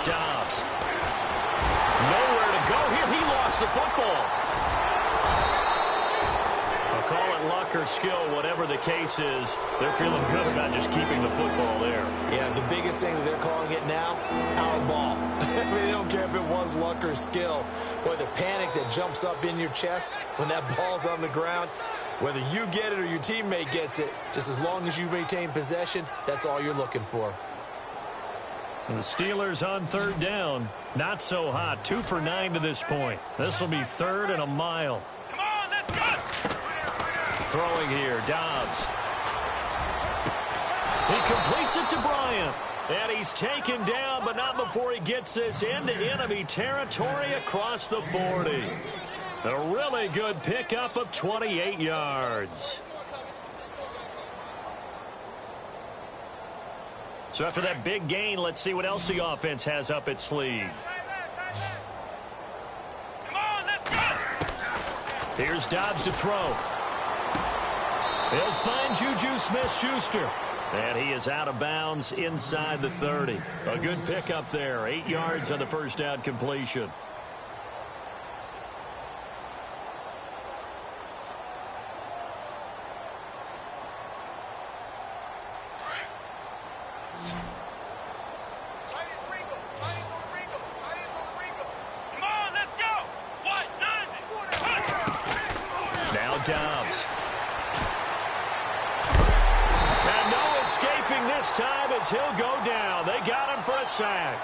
Dobbs. Nowhere to go here. He lost the football. I'll call it luck or skill, whatever the case is. They're feeling good about just keeping the football there. Yeah, the biggest thing that they're calling it now, our ball. I mean, they don't care if it was luck or skill. Boy, the panic that jumps up in your chest when that ball's on the ground, whether you get it or your teammate gets it, just as long as you retain possession, that's all you're looking for. And the Steelers on third down. Not so hot. 2 for 9 to this point. This will be 3rd and a mile. Come on, let's go. Throwing here, Dobbs. He completes it to Bryant. And he's taken down, but not before he gets this into enemy territory across the 40. A really good pickup of 28 yards. So after that big gain, let's see what else the offense has up its sleeve. Come on, let's go! Here's Dobbs to throw. He'll find Juju Smith-Schuster. And he is out of bounds inside the 30. A good pickup there. 8 yards on the first down completion. Come on, let's go! What? Now Dobbs. And no escaping this time as he'll go down. They got him for a sack.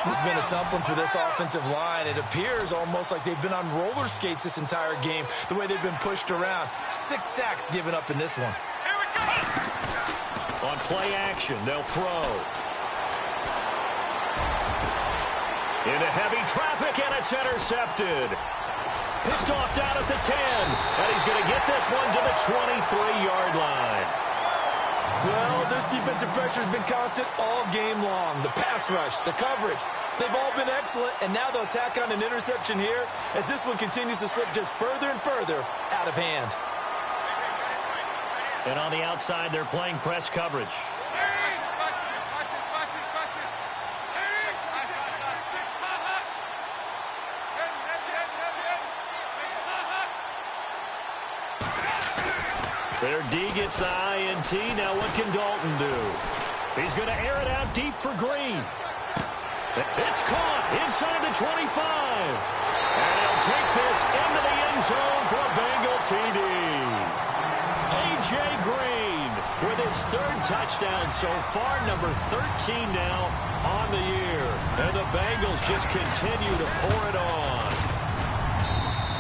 This has been a tough one for this offensive line. It appears almost like they've been on roller skates this entire game, the way they've been pushed around. 6 sacks given up in this one. Here we go! On play action, they'll throw. Into heavy traffic, and it's intercepted. Picked off down at the 10, and he's going to get this one to the 23-yard line. Well, this defensive pressure has been constant all game long. The pass rush, the coverage, they've all been excellent, and now they'll tack on an interception here as this one continues to slip just further and further out of hand. And on the outside, they're playing press coverage. Their D gets the INT. Now what can Dalton do? He's going to air it out deep for Green. It's caught inside the 25. And he'll take this into the end zone for a Bengal TD. A.J. Green with his 3rd touchdown so far, number 13 now on the year. And the Bengals just continue to pour it on.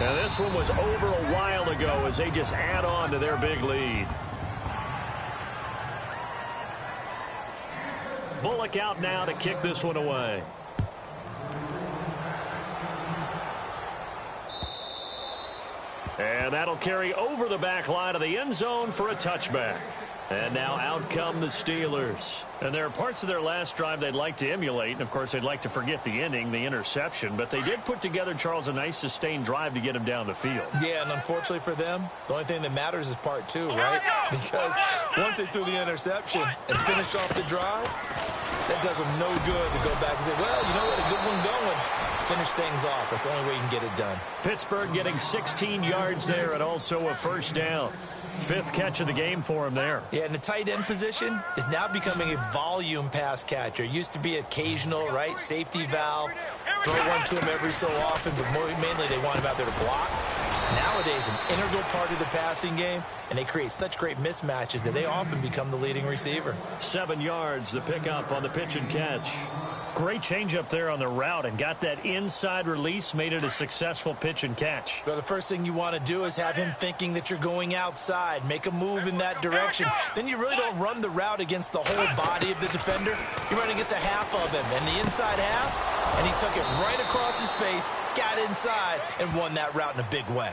Now, this one was over a while ago as they just add on to their big lead. Bullock out now to kick this one away. And that'll carry over the back line of the end zone for a touchback. And now out come the Steelers. And there are parts of their last drive they'd like to emulate. And, of course, they'd like to forget the ending, the interception. But they did put together, Charles, a nice sustained drive to get him down the field. Yeah, and unfortunately for them, the only thing that matters is part 2, right? Because once they threw the interception and finished off the drive, that does them no good to go back and say, well, you know what, a good one going. Finish things off. That's the only way you can get it done. Pittsburgh getting 16 yards there and also a first down. 5th catch of the game for him there. Yeah, and the tight end position is now becoming a volume pass catcher. It used to be occasional, right, safety valve. Throw one to him every so often, but mainly they want him out there to block. Nowadays, an integral part of the passing game, and they create such great mismatches that they often become the leading receiver. 7 yards, the pickup on the pitch and catch. Great change up there on the route and got that inside release, made it a successful pitch and catch. Well, the first thing you want to do is have him thinking that you're going outside, make a move in that direction. Then you really don't run the route against the whole body of the defender. You run against a half of him, and the inside half, and he took it right across his face, got inside, and won that route in a big way.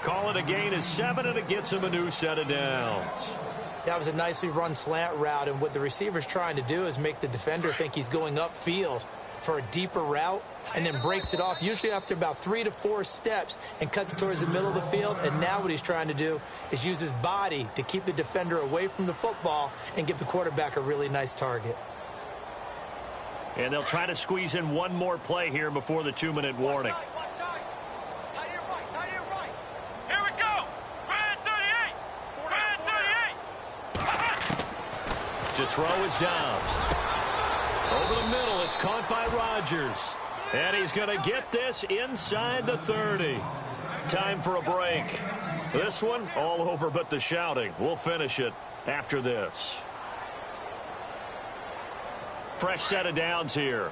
Call it a gain of 7, and it gets him a new set of downs. That was a nicely run slant route, and what the receiver's trying to do is make the defender think he's going upfield for a deeper route and then breaks it off, usually after about 3 to 4 steps, and cuts towards the middle of the field. And now what he's trying to do is use his body to keep the defender away from the football and give the quarterback a really nice target. And they'll try to squeeze in one more play here before the 2-minute warning. To throw is Dobbs. Over the middle, it's caught by Rodgers. And he's going to get this inside the 30. Time for a break. This one, all over but the shouting. We'll finish it after this. Fresh set of downs here.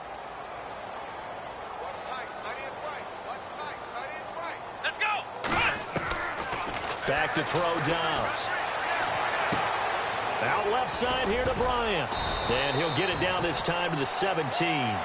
Let's go! Back to throw Dobbs. Out left side here to Bryant. And he'll get it down this time to the 17.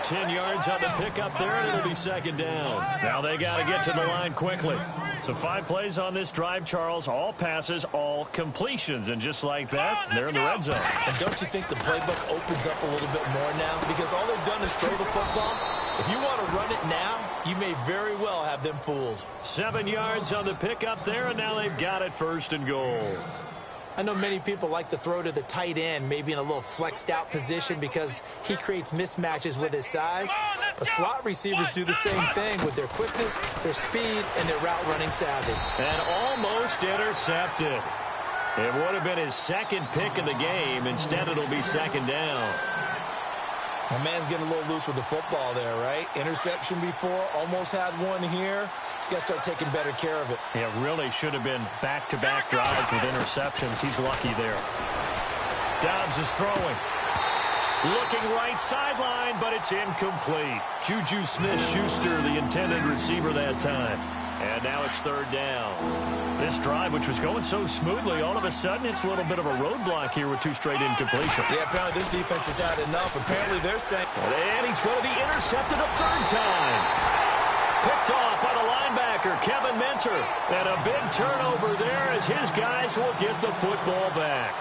10 yards on the pickup there, and it'll be second down. Now they got to get to the line quickly. So 5 plays on this drive, Charles. All passes, all completions. And just like that, they're in the red zone. And don't you think the playbook opens up a little bit more now? Because all they've done is throw the football. If you want to run it now, you may very well have them fooled. 7 yards on the pickup there, and now they've got it first and goal. I know many people like to throw to the tight end, maybe in a little flexed out position because he creates mismatches with his size. But slot receivers do the same thing with their quickness, their speed, and their route running savvy. And almost intercepted. It would have been his second pick of the game. Instead, it'll be second down. My man's getting a little loose with the football there, right? Interception before, almost had one here. He's got to start taking better care of it. It really should have been back-to-back drives with interceptions. He's lucky there. Dobbs is throwing. Looking right sideline, but it's incomplete. Juju Smith-Schuster, the intended receiver that time. And now it's third down. This drive, which was going so smoothly, all of a sudden it's a little bit of a roadblock here with 2 straight incompletions. Yeah, apparently this defense has had enough. Apparently they're saying... And he's going to be intercepted a third time. Picked off by the linebacker, Kevin Minter. And a big turnover there as his guys will get the football back.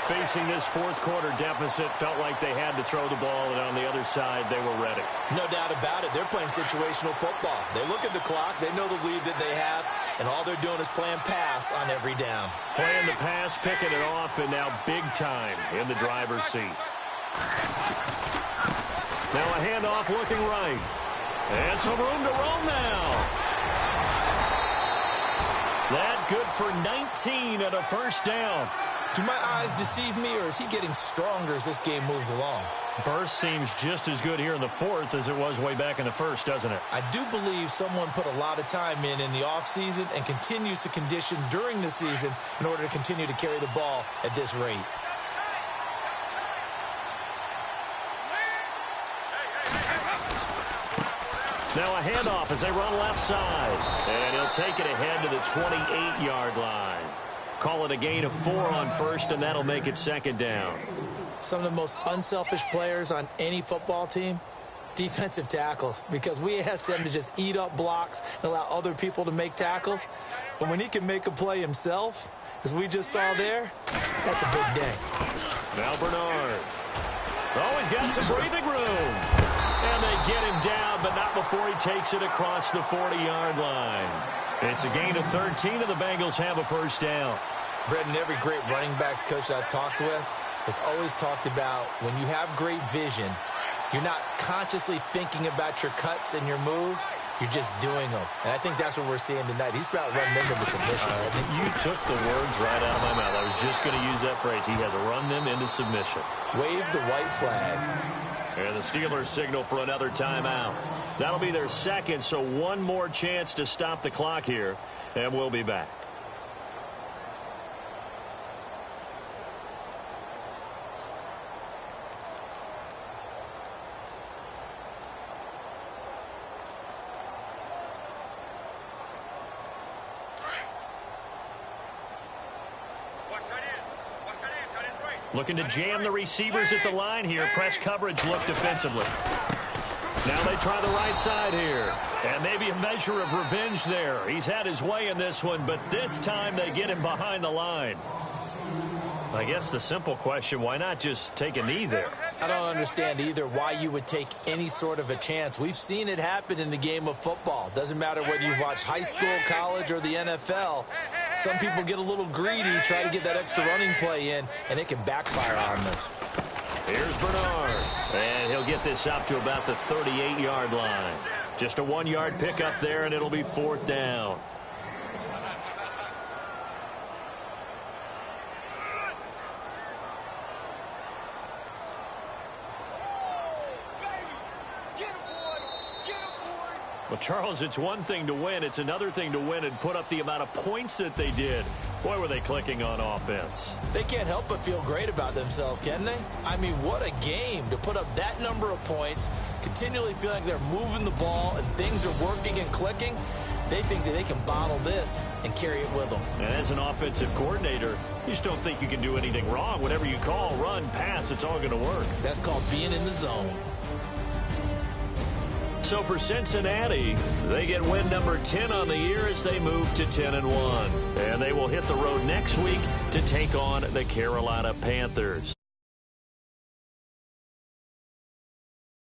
Facing this fourth quarter deficit, felt like they had to throw the ball, and on the other side, they were ready. No doubt about it. They're playing situational football. They look at the clock. They know the lead that they have, and all they're doing is playing pass on every down. Playing the pass, picking it off, and now big time in the driver's seat. Now a handoff looking right. And some room to roam now. That good for 19 and a first down. Do my eyes deceive me, or is he getting stronger as this game moves along? Burst seems just as good here in the fourth as it was way back in the first, doesn't it? I do believe someone put a lot of time in the offseason and continues to condition during the season in order to continue to carry the ball at this rate. Now a handoff as they run left side. And he'll take it ahead to the 28-yard line. Call it a gain of 4 on first, and that'll make it second down. Some of the most unselfish players on any football team, defensive tackles, because we ask them to just eat up blocks and allow other people to make tackles. But when he can make a play himself, as we just saw there, that's a big day. Now Bernard. Oh, he's got some breathing room. And they get him down, but not before he takes it across the 40-yard line. It's a gain of 13, and the Bengals have a first down. Brendan, every great running backs coach I've talked with has always talked about when you have great vision, you're not consciously thinking about your cuts and your moves. You're just doing them. And I think that's what we're seeing tonight. He's about running them into submission. You took the words right out of my mouth. I was just going to use that phrase. He has run them into submission. Wave the white flag. And the Steelers signal for another timeout. That'll be their second, so one more chance to stop the clock here, and we'll be back. Looking to jam the receivers at the line here. Press coverage look defensively. Now they try the right side here. And maybe a measure of revenge there. He's had his way in this one, but this time they get him behind the line. I guess the simple question, why not just take a knee there? I don't understand either why you would take any sort of a chance. We've seen it happen in the game of football. Doesn't matter whether you've watched high school, college, or the NFL. Some people get a little greedy, try to get that extra running play in, and it can backfire on them. Here's Bernard. And he'll get this up to about the 38-yard line. Just a 1-yard pickup there, and it'll be fourth down. Well, Charles, it's one thing to win. It's another thing to win and put up the amount of points that they did. Boy, were they clicking on offense. They can't help but feel great about themselves, can they? I mean, what a game to put up that number of points, continually feeling like they're moving the ball and things are working and clicking. They think that they can bottle this and carry it with them. And as an offensive coordinator, you just don't think you can do anything wrong. Whatever you call, run, pass, it's all going to work. That's called being in the zone. So for Cincinnati, they get win number 10 on the year as they move to 10-1. And they will hit the road next week to take on the Carolina Panthers.